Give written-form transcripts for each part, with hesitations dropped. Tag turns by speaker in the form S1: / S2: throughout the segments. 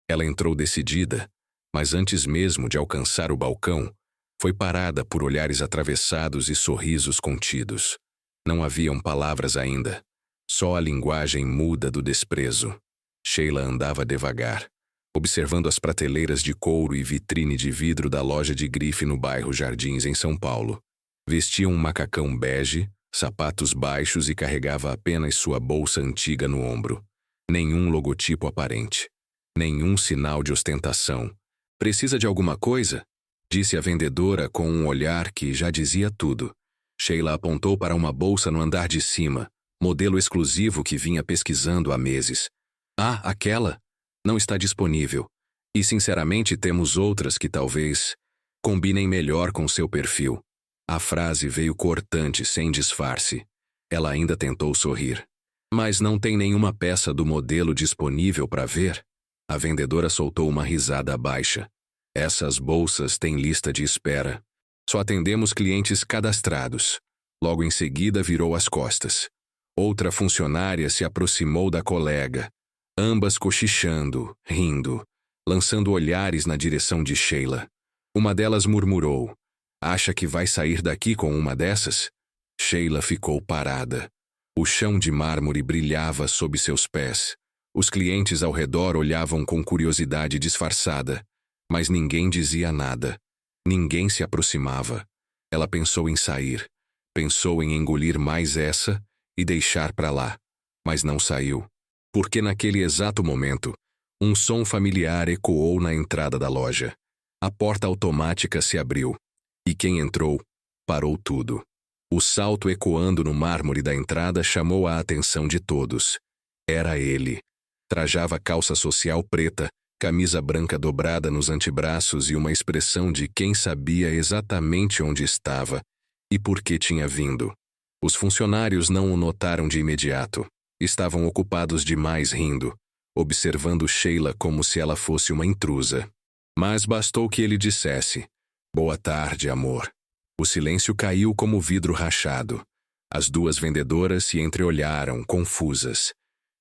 S1: Ela entrou decidida, mas antes mesmo de alcançar o balcão, foi parada por olhares atravessados e sorrisos contidos. Não haviam palavras ainda, só a linguagem muda do desprezo. Sheila andava devagar, observando as prateleiras de couro e vitrine de vidro da loja de grife no bairro Jardins, em São Paulo. Vestia um macacão bege, sapatos baixos e carregava apenas sua bolsa antiga no ombro. Nenhum logotipo aparente. Nenhum sinal de ostentação. "Precisa de alguma coisa?" disse a vendedora com um olhar que já dizia tudo. Sheila apontou para uma bolsa no andar de cima, modelo exclusivo que vinha pesquisando há meses. "Ah, aquela? Não está disponível. E sinceramente temos outras que talvez combinem melhor com seu perfil." A frase veio cortante, sem disfarce. Ela ainda tentou sorrir. "Mas não tem nenhuma peça do modelo disponível para ver?" A vendedora soltou uma risada baixa. "Essas bolsas têm lista de espera. Só atendemos clientes cadastrados." Logo em seguida virou as costas. Outra funcionária se aproximou da colega, ambas cochichando, rindo, lançando olhares na direção de Sheila. Uma delas murmurou: "Acha que vai sair daqui com uma dessas?" Sheila ficou parada. O chão de mármore brilhava sob seus pés. Os clientes ao redor olhavam com curiosidade disfarçada, mas ninguém dizia nada. Ninguém se aproximava. Ela pensou em sair. Pensou em engolir mais essa e deixar para lá, mas não saiu. Porque naquele exato momento, um som familiar ecoou na entrada da loja. A porta automática se abriu, e quem entrou parou tudo. O salto ecoando no mármore da entrada chamou a atenção de todos. Era ele. Trajava calça social preta, camisa branca dobrada nos antebraços e uma expressão de quem sabia exatamente onde estava e por que tinha vindo. Os funcionários não o notaram de imediato. Estavam ocupados demais rindo, observando Sheila como se ela fosse uma intrusa. Mas bastou que ele dissesse: "Boa tarde, amor." O silêncio caiu como vidro rachado. As duas vendedoras se entreolharam, confusas.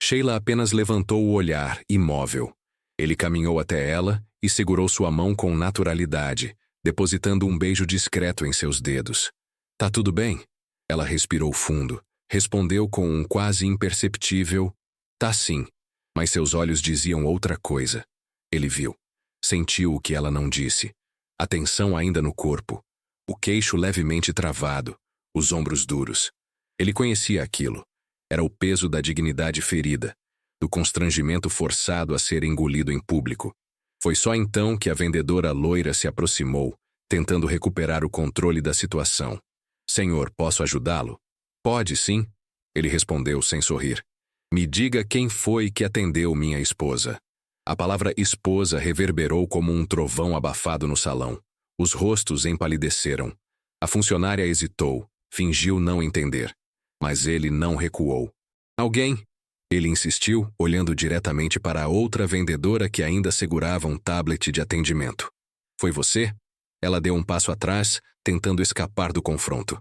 S1: Sheila apenas levantou o olhar, imóvel. Ele caminhou até ela e segurou sua mão com naturalidade, depositando um beijo discreto em seus dedos. "Tá tudo bem?" Ela respirou fundo. Respondeu com um quase imperceptível: "Tá sim." Mas seus olhos diziam outra coisa. Ele viu. Sentiu o que ela não disse. A tensão ainda no corpo. O queixo levemente travado. Os ombros duros. Ele conhecia aquilo. Era o peso da dignidade ferida, do constrangimento forçado a ser engolido em público. Foi só então que a vendedora loira se aproximou, tentando recuperar o controle da situação. "Senhor, posso ajudá-lo?" "Pode, sim," ele respondeu sem sorrir. "Me diga quem foi que atendeu minha esposa." A palavra esposa reverberou como um trovão abafado no salão. Os rostos empalideceram. A funcionária hesitou, fingiu não entender. Mas ele não recuou. "Alguém?" Ele insistiu, olhando diretamente para a outra vendedora que ainda segurava um tablet de atendimento. "Foi você?" Ela deu um passo atrás, tentando escapar do confronto.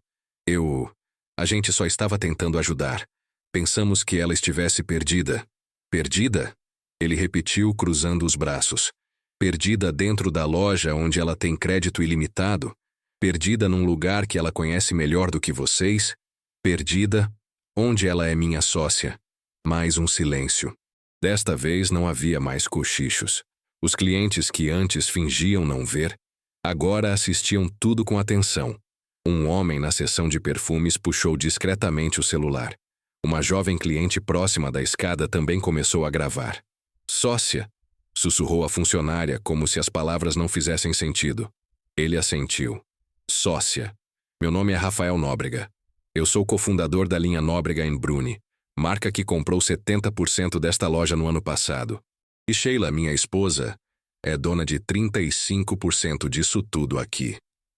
S1: A gente só estava tentando ajudar. Pensamos que ela estivesse perdida." "Perdida?" Ele repetiu, cruzando os braços. "Perdida dentro da loja onde ela tem crédito ilimitado? Perdida num lugar que ela conhece melhor do que vocês? Perdida onde ela é minha sócia?" Mais um silêncio. Desta vez não havia mais cochichos. Os clientes que antes fingiam não ver, agora assistiam tudo com atenção. Um homem na seção de perfumes puxou discretamente o celular. Uma jovem cliente próxima da escada também começou a gravar. "Sócia?" sussurrou a funcionária, como se as palavras não fizessem sentido. Ele assentiu. "Sócia. Meu nome é Rafael Nóbrega. Eu sou cofundador da linha Nóbrega & Bruni, marca que comprou 70% desta loja no ano passado. E Sheila, minha esposa, é dona de 35% disso tudo aqui."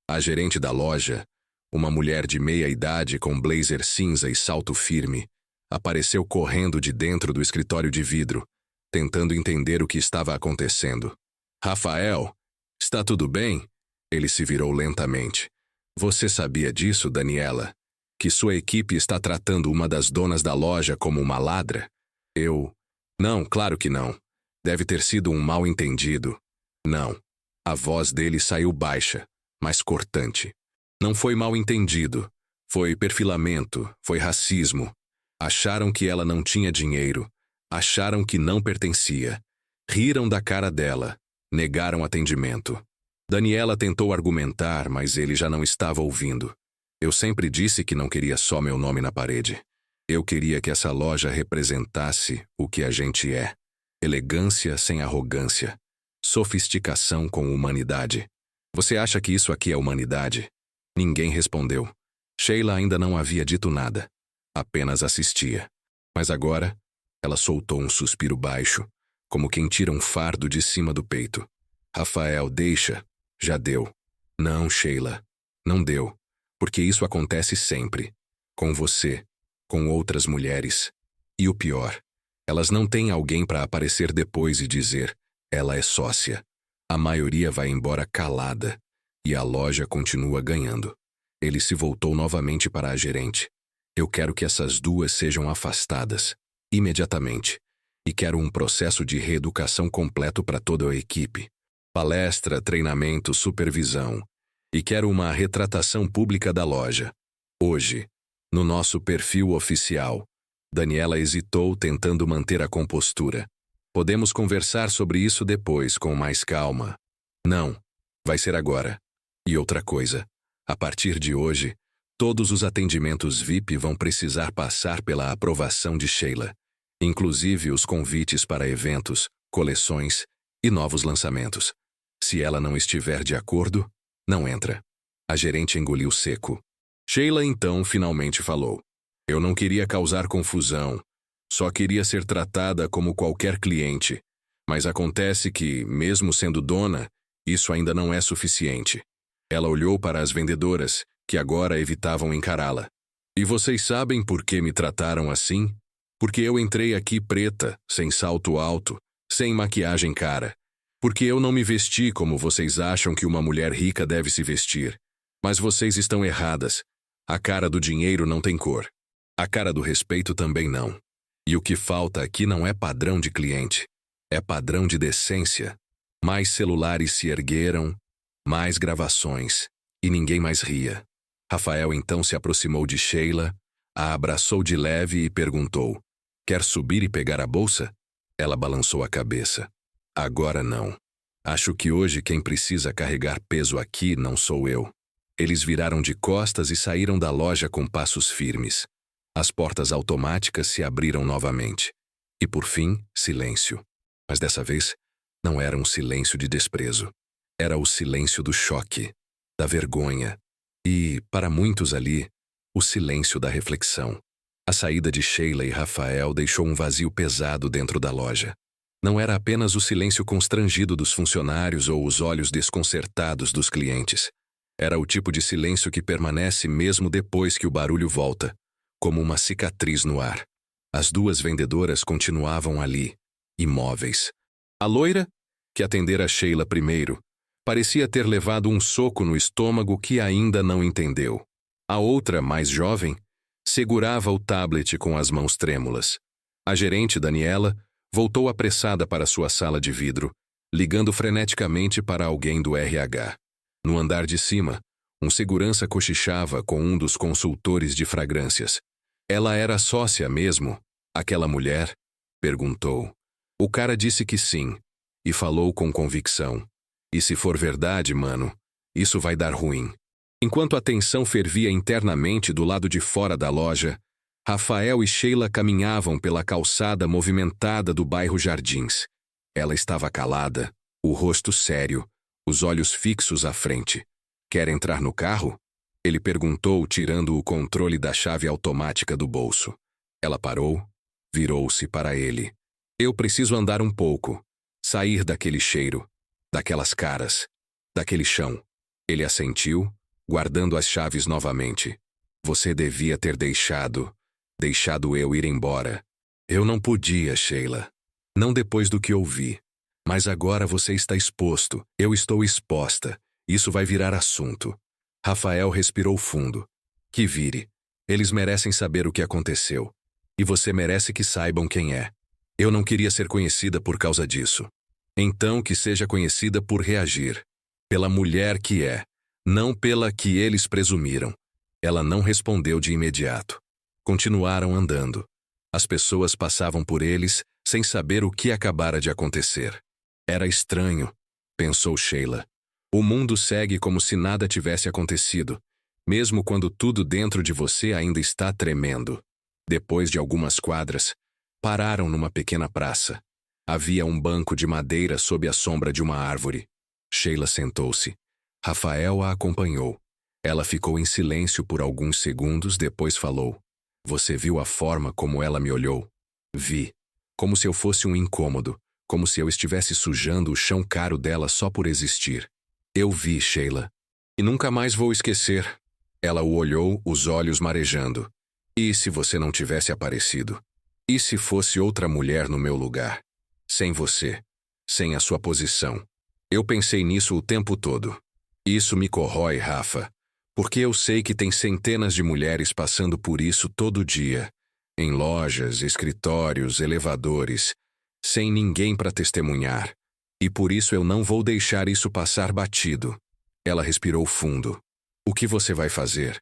S1: A gerente da loja, uma mulher de meia idade com blazer cinza e salto firme, apareceu correndo de dentro do escritório de vidro, tentando entender o que estava acontecendo. "Rafael, está tudo bem?" Ele se virou lentamente. "Você sabia disso, Daniela? Que sua equipe está tratando uma das donas da loja como uma ladra?" Não, claro que não." Deve ter sido um mal-entendido. Não. A voz dele saiu baixa, mas cortante. Não foi mal-entendido. Foi perfilamento, foi racismo. Acharam que ela não tinha dinheiro. Acharam que não pertencia. Riram da cara dela. Negaram atendimento. Daniela tentou argumentar, mas ele já não estava ouvindo. Eu sempre disse que não queria só meu nome na parede. Eu queria que essa loja representasse o que a gente é. Elegância sem arrogância. Sofisticação com humanidade. Você acha que isso aqui é humanidade? Ninguém respondeu. Sheila ainda não havia dito nada. Apenas assistia. Mas agora, ela soltou um suspiro baixo, como quem tira um fardo de cima do peito. Rafael, deixa. Já deu. Não, Sheila. Não deu. Porque isso acontece sempre. Com você. Com outras mulheres. E o pior, elas não têm alguém para aparecer depois e dizer, ela é sócia. A maioria vai embora calada. E a loja continua ganhando. Ele se voltou novamente para a gerente. Eu quero que essas duas sejam afastadas. Imediatamente. E quero um processo de reeducação completo para toda a equipe. Palestra, treinamento, supervisão. E quero uma retratação pública da loja. Hoje, no nosso perfil oficial. Daniela hesitou, tentando manter a compostura. Podemos conversar sobre isso depois, com mais calma. Não, vai ser agora. E outra coisa, a partir de hoje, todos os atendimentos VIP vão precisar passar pela aprovação de Sheila, inclusive os convites para eventos, coleções e novos lançamentos. Se ela não estiver de acordo, não entra. A gerente engoliu seco. Sheila então finalmente falou. Eu não queria causar confusão. Só queria ser tratada como qualquer cliente. Mas acontece que, mesmo sendo dona, isso ainda não é suficiente. Ela olhou para as vendedoras, que agora evitavam encará-la. E vocês sabem por que me trataram assim? Porque eu entrei aqui preta, sem salto alto, sem maquiagem cara. Porque eu não me vesti como vocês acham que uma mulher rica deve se vestir. Mas vocês estão erradas. A cara do dinheiro não tem cor. A cara do respeito também não. E o que falta aqui não é padrão de cliente. É padrão de decência. Mais celulares se ergueram, mais gravações. E ninguém mais ria. Rafael então se aproximou de Sheila, a abraçou de leve e perguntou: Quer subir e pegar a bolsa? Ela balançou a cabeça. Agora não. Acho que hoje quem precisa carregar peso aqui não sou eu. Eles viraram de costas e saíram da loja com passos firmes. As portas automáticas se abriram novamente. E por fim, silêncio. Mas dessa vez, não era um silêncio de desprezo. Era o silêncio do choque, da vergonha. E, para muitos ali, o silêncio da reflexão. A saída de Sheila e Rafael deixou um vazio pesado dentro da loja. Não era apenas o silêncio constrangido dos funcionários ou os olhos desconcertados dos clientes. Era o tipo de silêncio que permanece mesmo depois que o barulho volta, como uma cicatriz no ar. As duas vendedoras continuavam ali, imóveis. A loira, que atendera Sheila primeiro, parecia ter levado um soco no estômago que ainda não entendeu. A outra, mais jovem, segurava o tablet com as mãos trêmulas. A gerente, Daniela, voltou apressada para sua sala de vidro, ligando freneticamente para alguém do RH. No andar de cima, um segurança cochichava com um dos consultores de fragrâncias. Ela era sócia mesmo? Aquela mulher? Perguntou. O cara disse que sim, e falou com convicção. E se for verdade, mano, isso vai dar ruim. Enquanto a tensão fervia internamente do lado de fora da loja, Rafael e Sheila caminhavam pela calçada movimentada do bairro Jardins. Ela estava calada, o rosto sério, os olhos fixos à frente. Quer entrar no carro? Ele perguntou, tirando o controle da chave automática do bolso. Ela parou, virou-se para ele. Eu preciso andar um pouco, sair daquele cheiro, daquelas caras, daquele chão. Ele assentiu, guardando as chaves novamente. Você devia ter deixado eu ir embora. Eu não podia, Sheila. Não depois do que ouvi. Mas agora você está exposto, eu estou exposta. Isso vai virar assunto. Rafael respirou fundo. Que vire. Eles merecem saber o que aconteceu. E você merece que saibam quem é. Eu não queria ser conhecida por causa disso. Então que seja conhecida por reagir. Pela mulher que é, não pela que eles presumiram. Ela não respondeu de imediato. Continuaram andando. As pessoas passavam por eles sem saber o que acabara de acontecer. Era estranho, pensou Sheila. O mundo segue como se nada tivesse acontecido, mesmo quando tudo dentro de você ainda está tremendo. Depois de algumas quadras, pararam numa pequena praça. Havia um banco de madeira sob a sombra de uma árvore. Sheila sentou-se. Rafael a acompanhou. Ela ficou em silêncio por alguns segundos, depois falou. Você viu a forma como ela me olhou? Vi. Como se eu fosse um incômodo, como se eu estivesse sujando o chão caro dela só por existir. Eu vi, Sheila. E nunca mais vou esquecer. Ela o olhou, os olhos marejando. E se você não tivesse aparecido? E se fosse outra mulher no meu lugar? Sem você. Sem a sua posição. Eu pensei nisso o tempo todo. Isso me corrói, Rafa. Porque eu sei que tem centenas de mulheres passando por isso todo dia. Em lojas, escritórios, elevadores. Sem ninguém para testemunhar. E por isso eu não vou deixar isso passar batido. Ela respirou fundo. O que você vai fazer?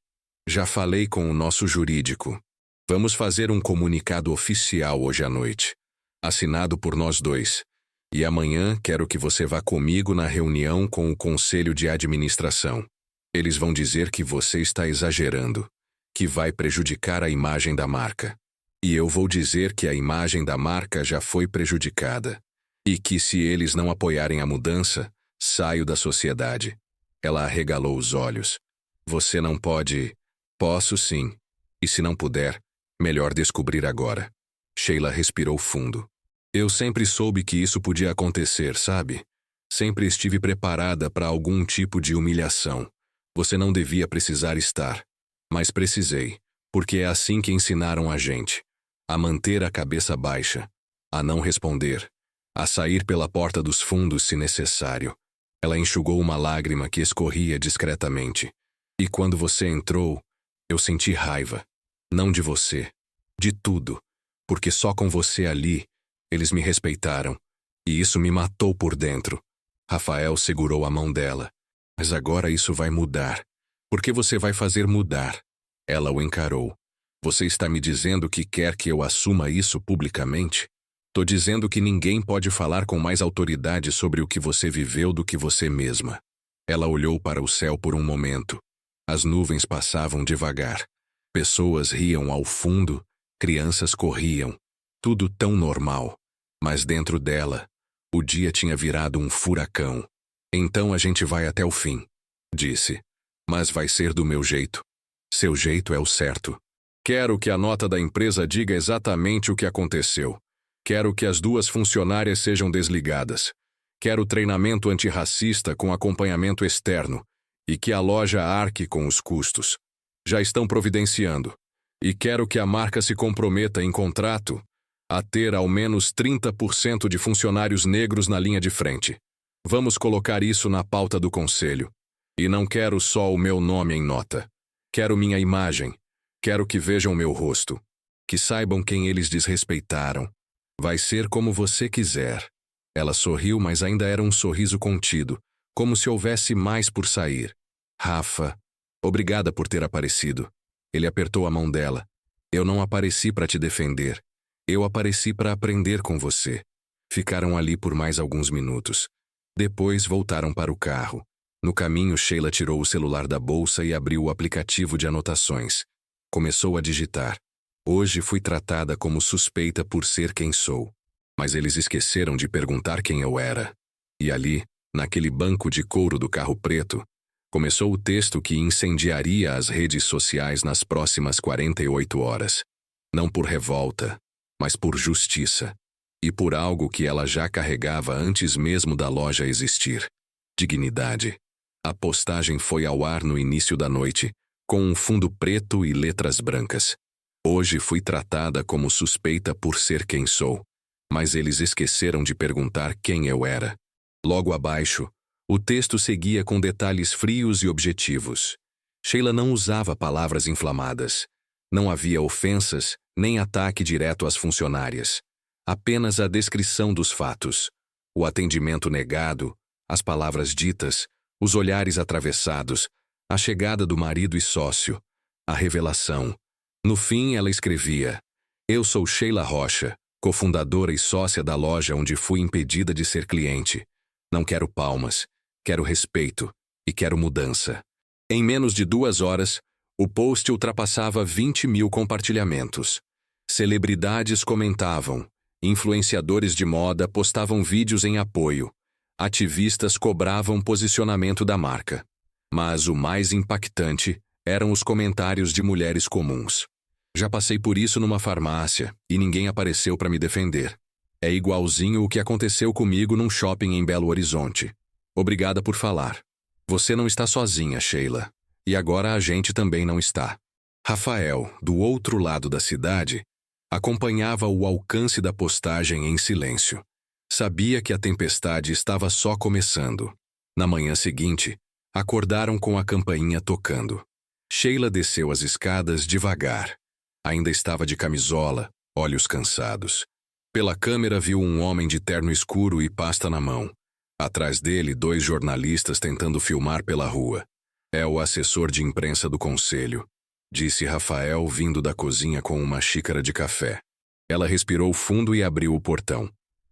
S1: Já falei com o nosso jurídico. Vamos fazer um comunicado oficial hoje à noite. Assinado por nós dois. E amanhã quero que você vá comigo na reunião com o conselho de administração. Eles vão dizer que você está exagerando, que vai prejudicar a imagem da marca. E eu vou dizer que a imagem da marca já foi prejudicada. E que se eles não apoiarem a mudança, saio da sociedade. Ela arregalou os olhos. Você não pode... Posso sim. E se não puder, melhor descobrir agora. Sheila respirou fundo. Eu sempre soube que isso podia acontecer, sabe? Sempre estive preparada para algum tipo de humilhação. Você não devia precisar estar. Mas precisei, porque é assim que ensinaram a gente. A manter a cabeça baixa. A não responder. A sair pela porta dos fundos se necessário. Ela enxugou uma lágrima que escorria discretamente. E quando você entrou, eu senti raiva. Não de você. De tudo. Porque só com você ali, eles me respeitaram. E isso me matou por dentro. Rafael segurou a mão dela. Mas agora isso vai mudar. Por que você vai fazer mudar? Ela o encarou. Você está me dizendo que quer que eu assuma isso publicamente? Tô dizendo que ninguém pode falar com mais autoridade sobre o que você viveu do que você mesma. Ela olhou para o céu por um momento. As nuvens passavam devagar. Pessoas riam ao fundo, crianças corriam. Tudo tão normal. Mas dentro dela, o dia tinha virado um furacão. Então a gente vai até o fim, disse. Mas vai ser do meu jeito. Seu jeito é o certo. Quero que a nota da empresa diga exatamente o que aconteceu. Quero que as 2 funcionárias sejam desligadas. Quero treinamento antirracista com acompanhamento externo. E que a loja arque com os custos. Já estão providenciando. E quero que a marca se comprometa em contrato a ter ao menos 30% de funcionários negros na linha de frente. Vamos colocar isso na pauta do conselho. E não quero só o meu nome em nota. Quero minha imagem. Quero que vejam meu rosto. Que saibam quem eles desrespeitaram. Vai ser como você quiser. Ela sorriu, mas ainda era um sorriso contido, como se houvesse mais por sair. Rafa, obrigada por ter aparecido. Ele apertou a mão dela. Eu não apareci para te defender. Eu apareci para aprender com você. Ficaram ali por mais alguns minutos. Depois voltaram para o carro. No caminho, Sheila tirou o celular da bolsa e abriu o aplicativo de anotações. Começou a digitar. Hoje fui tratada como suspeita por ser quem sou. Mas eles esqueceram de perguntar quem eu era. E ali, naquele banco de couro do carro preto, começou o texto que incendiaria as redes sociais nas próximas 48 horas. Não por revolta, mas por justiça. E por algo que ela já carregava antes mesmo da loja existir. Dignidade. A postagem foi ao ar no início da noite, com um fundo preto e letras brancas. Hoje fui tratada como suspeita por ser quem sou. Mas eles esqueceram de perguntar quem eu era. Logo abaixo, o texto seguia com detalhes frios e objetivos. Sheila não usava palavras inflamadas. Não havia ofensas, nem ataque direto às funcionárias. apenas a descrição dos fatos. O atendimento negado, as palavras ditas, os olhares atravessados, a chegada do marido e sócio, a revelação. No fim, ela escrevia: Eu sou Sheila Rocha, cofundadora e sócia da loja onde fui impedida de ser cliente. Não quero palmas, quero respeito e quero mudança. Em menos de 2 horas, o post ultrapassava 20.000 compartilhamentos. Celebridades comentavam, influenciadores de moda postavam vídeos em apoio, ativistas cobravam posicionamento da marca. Mas o mais impactante eram os comentários de mulheres comuns. Já passei por isso numa farmácia e ninguém apareceu para me defender. É igualzinho o que aconteceu comigo num shopping em Belo Horizonte. Obrigada por falar. Você não está sozinha, Sheila. E agora a gente também não está. Rafael, do outro lado da cidade, acompanhava o alcance da postagem em silêncio. Sabia que a tempestade estava só começando. Na manhã seguinte, acordaram com a campainha tocando. Sheila desceu as escadas devagar. Ainda estava de camisola, olhos cansados. Pela câmera viu um homem de terno escuro e pasta na mão. Atrás dele, 2 jornalistas tentando filmar pela rua. É o assessor de imprensa do conselho, disse Rafael vindo da cozinha com uma xícara de café. Ela respirou fundo e abriu o portão.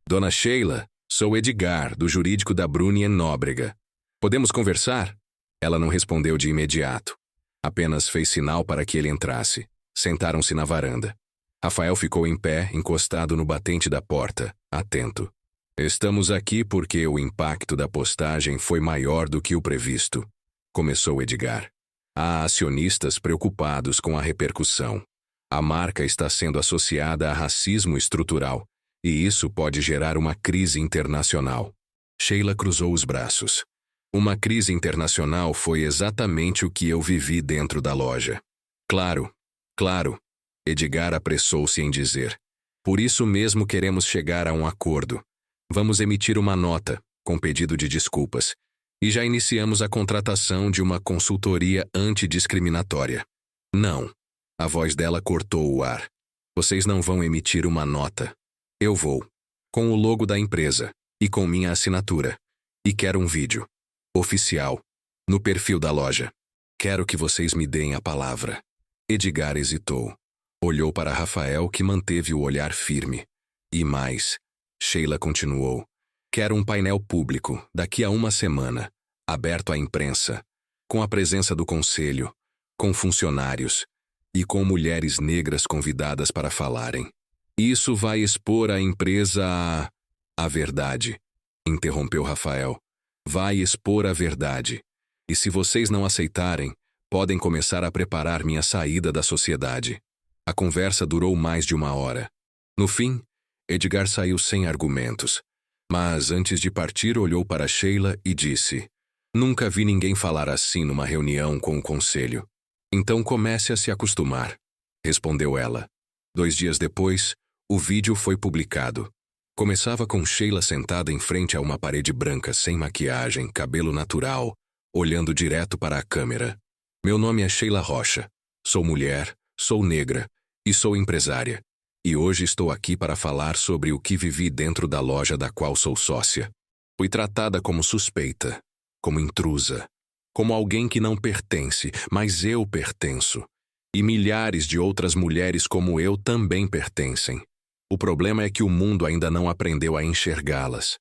S1: Dona Sheila, sou Edgar, do jurídico da Bruni Nóbrega. Podemos conversar? Ela não respondeu de imediato. Apenas fez sinal para que ele entrasse. Sentaram-se na varanda. Rafael ficou em pé, encostado no batente da porta, atento. Estamos aqui porque o impacto da postagem foi maior do que o previsto, começou Edgar. Há acionistas preocupados com a repercussão. A marca está sendo associada a racismo estrutural, e isso pode gerar uma crise internacional. Sheila cruzou os braços. Uma crise internacional foi exatamente o que eu vivi dentro da loja. Claro, claro, Edgar apressou-se em dizer. Por isso mesmo queremos chegar a um acordo. Vamos emitir uma nota, com pedido de desculpas, e já iniciamos a contratação de uma consultoria antidiscriminatória. Não. A voz dela cortou o ar. Vocês não vão emitir uma nota. Eu vou. Com o logo da empresa, e com minha assinatura. E quero um vídeo. Oficial. No perfil da loja. Quero que vocês me deem a palavra. Edgar hesitou. Olhou para Rafael, que manteve o olhar firme. E mais. Sheila continuou. Quero um painel público, daqui a 1 semana, aberto à imprensa, com a presença do conselho, com funcionários e com mulheres negras convidadas para falarem. Isso vai expor a empresa a verdade, interrompeu Rafael. Vai expor a verdade. E se vocês não aceitarem, podem começar a preparar minha saída da sociedade. A conversa durou mais de 1 hora. No fim, Edgar saiu sem argumentos. Mas antes de partir olhou para Sheila e disse: Nunca vi ninguém falar assim numa reunião com o conselho. Então comece a se acostumar, respondeu ela. 2 dias depois, o vídeo foi publicado. Começava com Sheila sentada em frente a uma parede branca sem maquiagem, cabelo natural, olhando direto para a câmera. Meu nome é Sheila Rocha. Sou mulher, sou negra e sou empresária. E hoje estou aqui para falar sobre o que vivi dentro da loja da qual sou sócia. Fui tratada como suspeita, como intrusa, como alguém que não pertence, mas eu pertenço. E milhares de outras mulheres como eu também pertencem. O problema é que o mundo ainda não aprendeu a enxergá-las.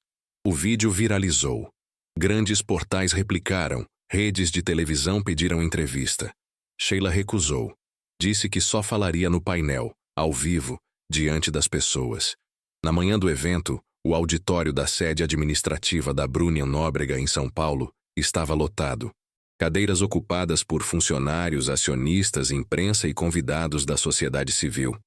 S1: O vídeo viralizou. Grandes portais replicaram, redes de televisão pediram entrevista. Sheila recusou. Disse que só falaria no painel, ao vivo, diante das pessoas. Na manhã do evento, o auditório da sede administrativa da Bruni Nóbrega em São Paulo estava lotado. Cadeiras ocupadas por funcionários, acionistas, imprensa e convidados da sociedade civil.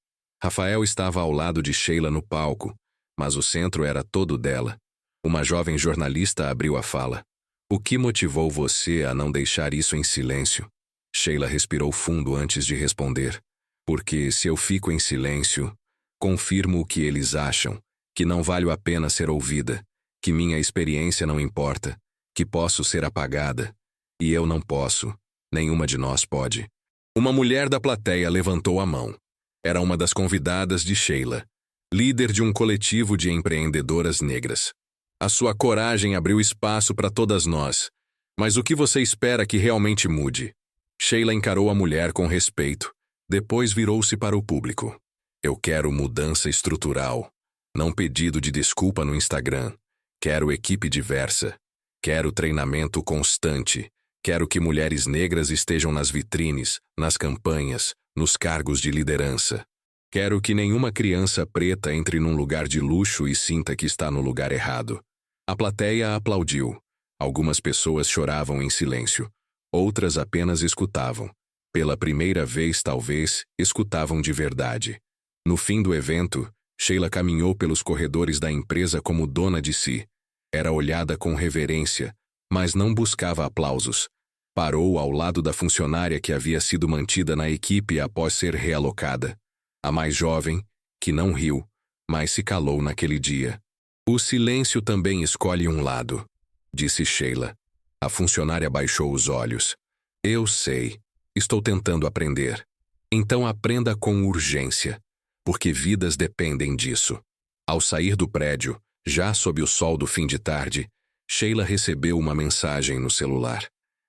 S1: Rafael estava ao lado de Sheila no palco, mas o centro era todo dela. Uma jovem jornalista abriu a fala. O que motivou você a não deixar isso em silêncio? Sheila respirou fundo antes de responder. Porque se eu fico em silêncio, confirmo o que eles acham, que não valho a pena ser ouvida, que minha experiência não importa, que posso ser apagada. E eu não posso, nenhuma de nós pode. Uma mulher da plateia levantou a mão. Era uma das convidadas de Sheila. líder de um coletivo de empreendedoras negras. A sua coragem abriu espaço para todas nós. Mas o que você espera que realmente mude? Sheila encarou a mulher com respeito. Depois virou-se para o público. Eu quero mudança estrutural. Não pedido de desculpa no Instagram. Quero equipe diversa. Quero treinamento constante. Quero que mulheres negras estejam nas vitrines, nas campanhas, nos cargos de liderança. Quero que nenhuma criança preta entre num lugar de luxo e sinta que está no lugar errado. A plateia aplaudiu. Algumas pessoas choravam em silêncio. Outras apenas escutavam. Pela primeira vez, talvez, escutavam de verdade. No fim do evento, Sheila caminhou pelos corredores da empresa como dona de si. Era olhada com reverência, mas não buscava aplausos. Parou ao lado da funcionária que havia sido mantida na equipe após ser realocada. A mais jovem, que não riu, mas se calou naquele dia. O silêncio também escolhe um lado, disse Sheila. A funcionária baixou os olhos. Eu sei. Estou tentando aprender. Então aprenda com urgência, porque vidas dependem disso. Ao sair do prédio, já sob o sol do fim de tarde, Sheila recebeu uma mensagem no celular.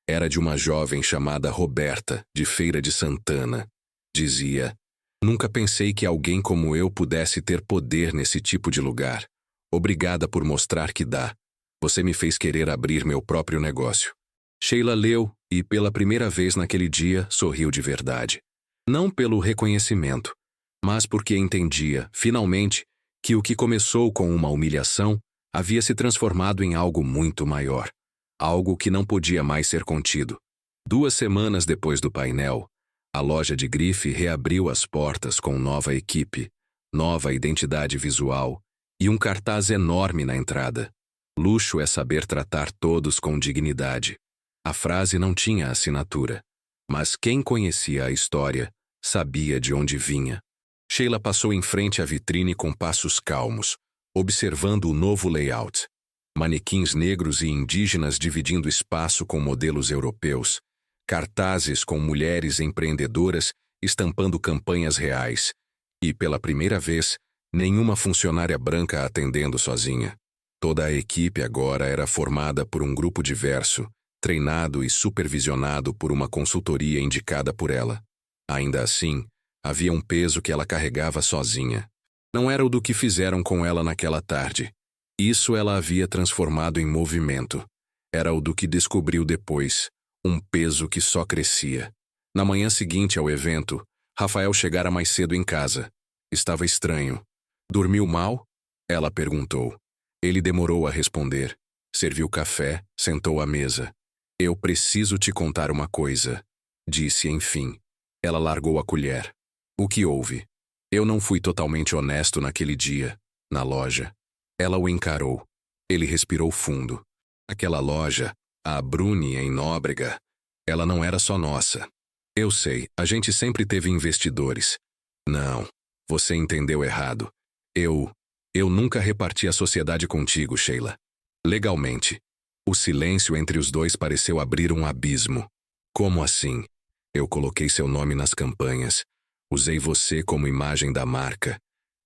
S1: Era de uma jovem chamada Roberta, de Feira de Santana. Dizia: nunca pensei que alguém como eu pudesse ter poder nesse tipo de lugar. Obrigada por mostrar que dá. Você me fez querer abrir meu próprio negócio. Sheila leu e, pela primeira vez naquele dia, sorriu de verdade. Não pelo reconhecimento, mas porque entendia, finalmente, que o que começou com uma humilhação havia se transformado em algo muito maior. Algo que não podia mais ser contido. 2 semanas depois do painel, a loja de grife reabriu as portas com nova equipe, nova identidade visual e um cartaz enorme na entrada. Luxo é saber tratar todos com dignidade. A frase não tinha assinatura, mas quem conhecia a história sabia de onde vinha. Sheila passou em frente à vitrine com passos calmos, observando o novo layout. Manequins negros e indígenas dividindo espaço com modelos europeus, cartazes com mulheres empreendedoras estampando campanhas reais e, pela primeira vez, nenhuma funcionária branca atendendo sozinha. Toda a equipe agora era formada por um grupo diverso, treinado e supervisionado por uma consultoria indicada por ela. Ainda assim, havia um peso que ela carregava sozinha. Não era o do que fizeram com ela naquela tarde. Isso ela havia transformado em movimento. Era o do que descobriu depois, um peso que só crescia. Na manhã seguinte ao evento, Rafael chegara mais cedo em casa. Estava estranho. Dormiu mal? Ela perguntou. Ele demorou a responder. Serviu café, sentou à mesa. Eu preciso te contar uma coisa, disse enfim. Ela largou a colher. O que houve? Eu não fui totalmente honesto naquele dia, na loja. Ela o encarou. Ele respirou fundo. Aquela loja, a Bruni em Nóbrega, ela não era só nossa. Eu sei, a gente sempre teve investidores. Não, você entendeu errado. Eu nunca reparti a sociedade contigo, Sheila. Legalmente. O silêncio entre os dois pareceu abrir um abismo. Como assim? Eu coloquei seu nome nas campanhas. Usei você como imagem da marca.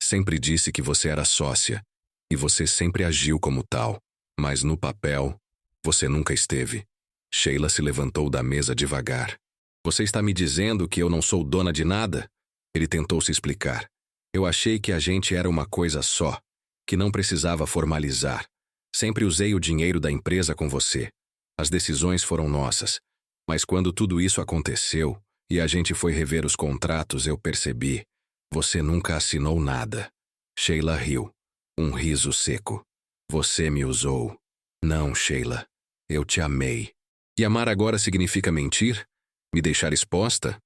S1: Sempre disse que você era sócia. E você sempre agiu como tal. Mas no papel, você nunca esteve. Sheila se levantou da mesa devagar. Você está me dizendo que eu não sou dona de nada? Ele tentou se explicar. Eu achei que a gente era uma coisa só, que não precisava formalizar. Sempre usei o dinheiro da empresa com você. As decisões foram nossas. Mas quando tudo isso aconteceu e a gente foi rever os contratos, eu percebi. Você nunca assinou nada. Sheila riu. Um riso seco. Você me usou. Não, Sheila. Eu te amei. E amar agora significa mentir? Me deixar exposta?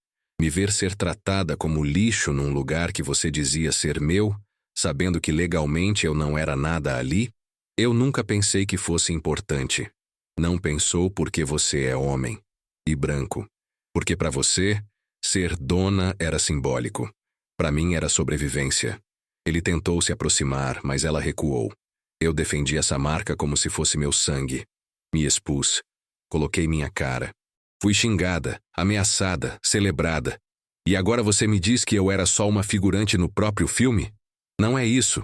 S1: Me ver ser tratada como lixo num lugar que você dizia ser meu, sabendo que legalmente eu não era nada ali? Eu nunca pensei que fosse importante. Não pensou porque você é homem. E branco. Porque para você, ser dona era simbólico. Para mim era sobrevivência. Ele tentou se aproximar, mas ela recuou. Eu defendi essa marca como se fosse meu sangue. Me expus. Coloquei minha cara. Fui xingada, ameaçada, celebrada. E agora você me diz que eu era só uma figurante no próprio filme? Não é isso.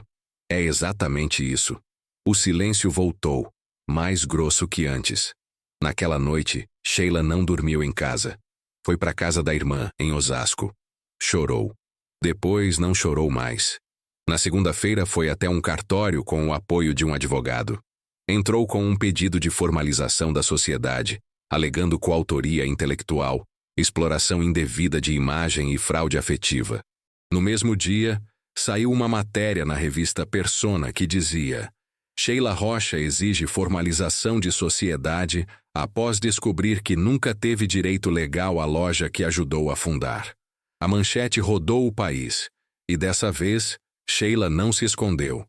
S1: É exatamente isso. O silêncio voltou, mais grosso que antes. Naquela noite, Sheila não dormiu em casa. Foi para casa da irmã, em Osasco. Chorou. Depois não chorou mais. Na segunda-feira foi até um cartório com o apoio de um advogado. Entrou com um pedido de formalização da sociedade, alegando coautoria intelectual, exploração indevida de imagem e fraude afetiva. No mesmo dia, saiu uma matéria na revista Persona que dizia: Sheila Rocha exige formalização de sociedade após descobrir que nunca teve direito legal à loja que ajudou a fundar. A manchete rodou o país, e dessa vez, Sheila não se escondeu.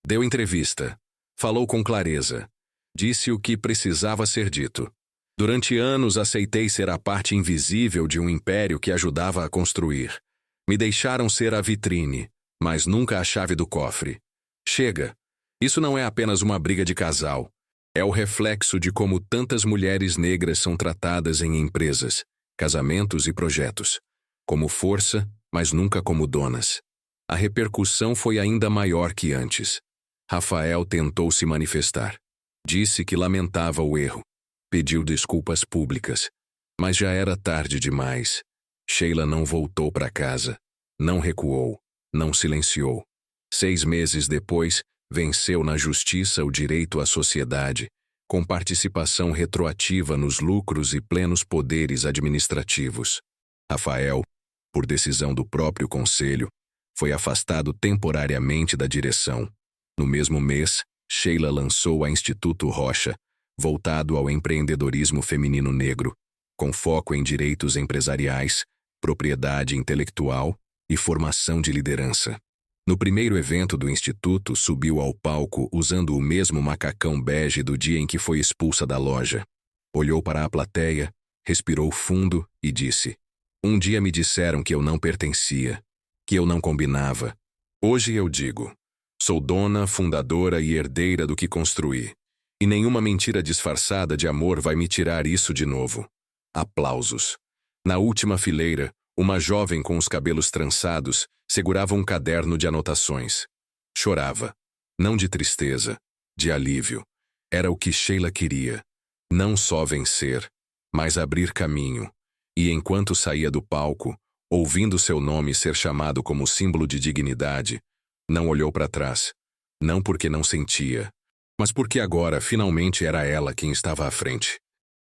S1: Deu entrevista. Falou com clareza. Disse o que precisava ser dito. Durante anos aceitei ser a parte invisível de um império que ajudava a construir. Me deixaram ser a vitrine, mas nunca a chave do cofre. Chega. Isso não é apenas uma briga de casal. É o reflexo de como tantas mulheres negras são tratadas em empresas, casamentos e projetos. Como força, mas nunca como donas. A repercussão foi ainda maior que antes. Rafael tentou se manifestar. Disse que lamentava o erro. Pediu desculpas públicas. Mas já era tarde demais. Sheila não voltou para casa. Não recuou. Não silenciou. 6 meses depois, venceu na justiça o direito à sociedade, com participação retroativa nos lucros e plenos poderes administrativos. Rafael, por decisão do próprio conselho, foi afastado temporariamente da direção. No mesmo mês, Sheila lançou a Instituto Rocha, voltado ao empreendedorismo feminino negro, com foco em direitos empresariais, propriedade intelectual e formação de liderança. No primeiro evento do Instituto, subiu ao palco usando o mesmo macacão bege do dia em que foi expulsa da loja. Olhou para a plateia, respirou fundo e disse: Um dia me disseram que eu não pertencia, que eu não combinava. Hoje eu digo: sou dona, fundadora e herdeira do que construí. E nenhuma mentira disfarçada de amor vai me tirar isso de novo. Aplausos. Na última fileira, uma jovem com os cabelos trançados segurava um caderno de anotações. Chorava. Não de tristeza, de alívio. Era o que Sheila queria. Não só vencer, mas abrir caminho. E enquanto saía do palco, ouvindo seu nome ser chamado como símbolo de dignidade, não olhou para trás. Não porque não sentia, mas porque agora finalmente era ela quem estava à frente.